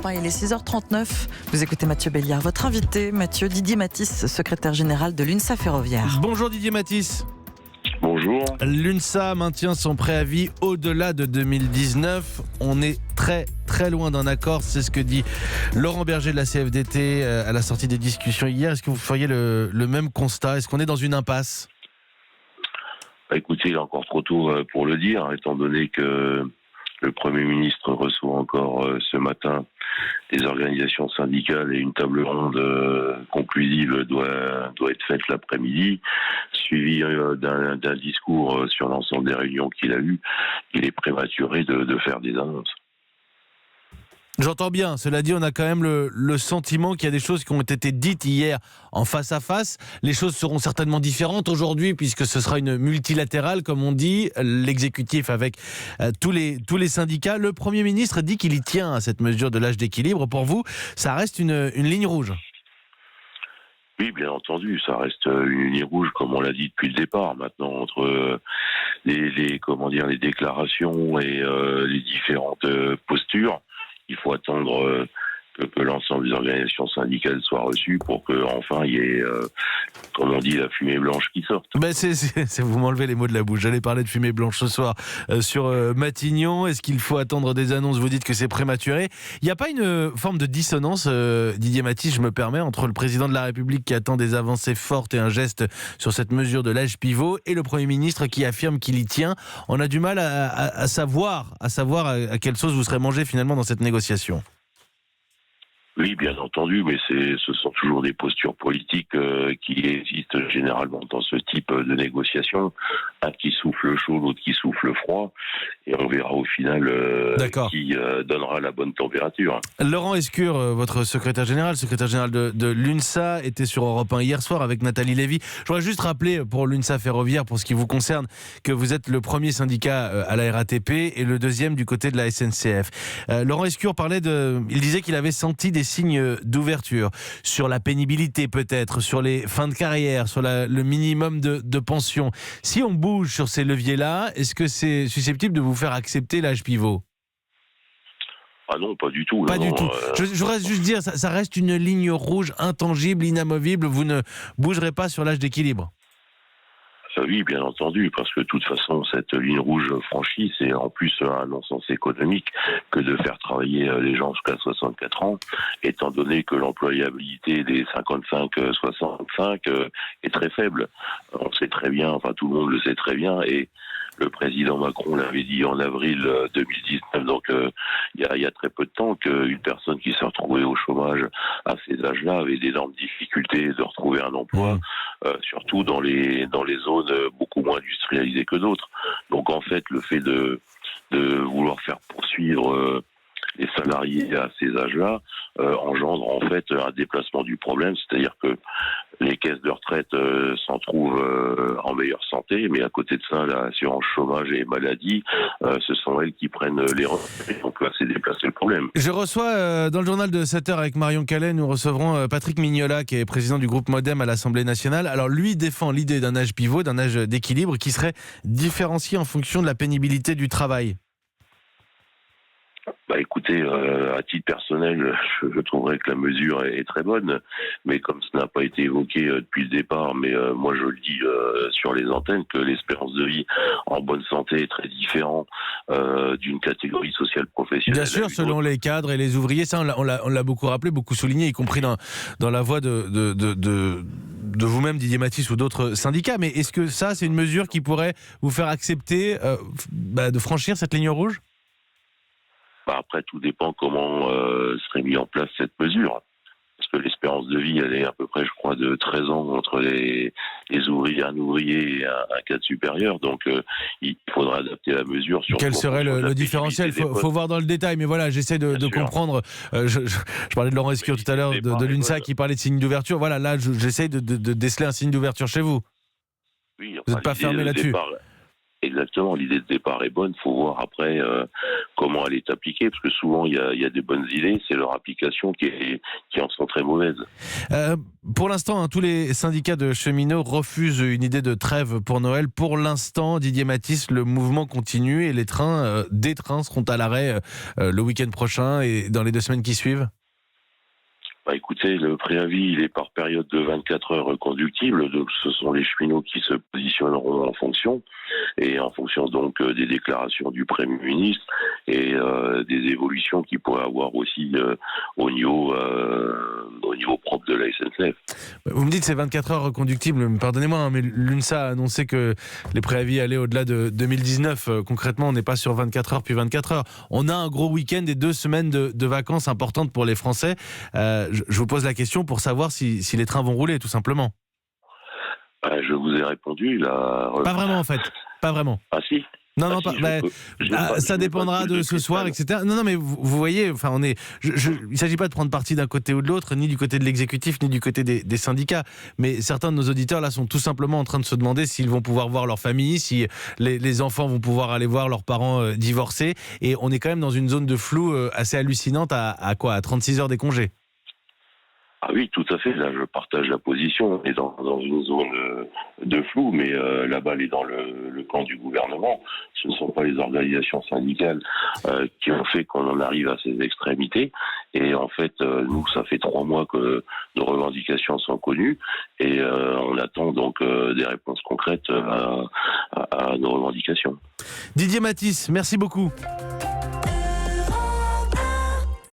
1, il est 6h39. Vous écoutez Mathieu Béliard, votre invité, Mathieu Didier Matisse, secrétaire général de l'UNSA Ferroviaire. Bonjour Didier Matisse. Bonjour. L'UNSA maintient son préavis au-delà de 2019. On est très loin d'un accord, c'est ce que dit Laurent Berger de la CFDT à la sortie des discussions hier. Est-ce que vous feriez le même constat ? Est-ce qu'on est dans une impasse ? Écoutez, il est encore trop tôt pour le dire, étant donné que le Premier ministre reçoit encore ce matin des organisations syndicales et une table ronde conclusive doit être faite l'après-midi, suivi d'un discours sur l'ensemble des réunions qu'il a eues. Il est prématuré de faire des annonces. J'entends bien. Cela dit, on a quand même le sentiment qu'il y a des choses qui ont été dites hier en face à face. Les choses seront certainement différentes aujourd'hui puisque ce sera une multilatérale, comme on dit, l'exécutif avec tous les syndicats. Le Premier ministre dit qu'il y tient à cette mesure de l'âge d'équilibre. Pour vous, ça reste une ligne rouge ? Oui, bien entendu, ça reste une ligne rouge, comme on l'a dit depuis le départ. Maintenant, entre les déclarations et les différentes postures, il faut attendre que l'ensemble des organisations syndicales soient reçues pour qu'enfin il y ait, comme on dit, la fumée blanche qui sorte. Vous m'enlevez les mots de la bouche. J'allais parler de fumée blanche ce soir sur Matignon. Est-ce qu'il faut attendre des annonces ? Vous dites que c'est prématuré. Il n'y a pas une forme de dissonance, Didier Matisse, je me permets, entre le président de la République qui attend des avancées fortes et un geste sur cette mesure de l'âge pivot et le Premier ministre qui affirme qu'il y tient. On a du mal à savoir à quelle sauce vous serez mangé finalement dans cette négociation. Oui, bien entendu, mais ce sont toujours des postures politiques qui existent généralement dans ce type de négociation. Un qui souffle chaud, l'autre qui souffle froid, et on verra au final qui donnera la bonne température. Laurent Escure, votre secrétaire général de l'UNSA, était sur Europe 1 hier soir avec Nathalie Lévy. Je voudrais juste rappeler pour l'UNSA Ferroviaire, pour ce qui vous concerne, que vous êtes le premier syndicat à la RATP et le deuxième du côté de la SNCF. Laurent Escure il disait qu'il avait senti des signes d'ouverture sur la pénibilité peut-être, sur les fins de carrière, sur le minimum de pension. Si on bouge sur ces leviers-là, est-ce que c'est susceptible de vous faire accepter l'âge pivot ? Ah non, pas du tout. Pas du tout. Je voudrais juste dire, ça reste une ligne rouge intangible, inamovible. Vous ne bougerez pas sur l'âge d'équilibre. Oui, bien entendu, parce que de toute façon, cette ligne rouge franchie, c'est en plus un non-sens économique que de faire travailler les gens jusqu'à 64 ans, étant donné que l'employabilité des 55-65 est très faible. On sait très bien, enfin tout le monde le sait très bien, et le président Macron l'avait dit en avril 2019, donc il y a très peu de temps qu'une personne qui s'est retrouvée au chômage à ces âges-là avait d'énormes difficultés de retrouver un emploi, surtout dans les zones beaucoup moins industrialisées que d'autres. Donc en fait, le fait de vouloir faire poursuivre les salariés à ces âges-là engendre en fait un déplacement du problème, c'est-à-dire que les caisses de retraite s'en trouvent en meilleure santé, mais à côté de ça, l'assurance chômage et maladie, ce sont elles qui prennent les retraites. Donc là, c'est déplacer le problème. Je reçois dans le journal de 7h avec Marion Calais, nous recevrons Patrick Mignola, qui est président du groupe Modem à l'Assemblée nationale. Alors lui défend l'idée d'un âge pivot, d'un âge d'équilibre qui serait différencié en fonction de la pénibilité du travail. Écoutez, à titre personnel, je trouverais que la mesure est très bonne, mais comme ce n'a pas été évoqué depuis le départ, mais moi je le dis sur les antennes, que l'espérance de vie en bonne santé est très différente d'une catégorie sociale professionnelle. Bien sûr, selon les cadres et les ouvriers, ça on l'a beaucoup rappelé, beaucoup souligné, y compris dans la voix de vous-même, Didier Matisse, ou d'autres syndicats. Mais est-ce que ça, c'est une mesure qui pourrait vous faire accepter de franchir cette ligne rouge ? Après, tout dépend comment serait mis en place cette mesure. Parce que l'espérance de vie, elle est à peu près, je crois, de 13 ans entre les ouvriers, un ouvrier et un cadre supérieur. Donc, il faudra adapter la mesure. Quel serait le différentiel ? Faut voir dans le détail. Mais voilà, j'essaie de comprendre. Je parlais de Laurent Escure tout à l'heure, de l'UNSA, qui parlait de signe d'ouverture. Voilà, là, j'essaie de déceler un signe d'ouverture chez vous. Oui, vous n'êtes pas fermé là-dessus. Exactement, l'idée de départ est bonne, il faut voir après comment elle est appliquée, parce que souvent il y a des bonnes idées, c'est leur application qui en sont très mauvaises. Pour l'instant, tous les syndicats de cheminots refusent une idée de trêve pour Noël. Pour l'instant, Didier Matisse, le mouvement continue et des trains seront à l'arrêt le week-end prochain et dans les 2 semaines qui suivent. Bah écoutez, le préavis, il est par période de 24 heures reconductible. Donc, ce sont les cheminots qui se positionneront en fonction, et en fonction donc des déclarations du Premier ministre et des évolutions qu'il pourrait avoir aussi au niveau propre de la SNCF. Vous me dites c'est 24 heures reconductibles, pardonnez-moi, mais l'UNSA a annoncé que les préavis allaient au-delà de 2019. Concrètement, on n'est pas sur 24 heures puis 24 heures. On a un gros week-end et 2 semaines de vacances importantes pour les Français. Je vous pose la question pour savoir si les trains vont rouler, tout simplement. Je vous ai répondu là. Pas vraiment en fait, pas vraiment. Ah si. Non, si, ça dépendra de ce soir, etc. Non, mais vous voyez, enfin, il ne s'agit pas de prendre parti d'un côté ou de l'autre, ni du côté de l'exécutif, ni du côté des syndicats. Mais certains de nos auditeurs là sont tout simplement en train de se demander s'ils vont pouvoir voir leur famille, si les enfants vont pouvoir aller voir leurs parents divorcés. Et on est quand même dans une zone de flou assez hallucinante à 36 heures des congés. Ah oui, tout à fait. Là, je partage la position. On est dans une zone de flou, mais la balle est dans le camp du gouvernement. Ce ne sont pas les organisations syndicales qui ont fait qu'on en arrive à ces extrémités. Et en fait, nous, ça fait 3 mois que nos revendications sont connues, et on attend donc des réponses concrètes à nos revendications. Didier Matisse, merci beaucoup.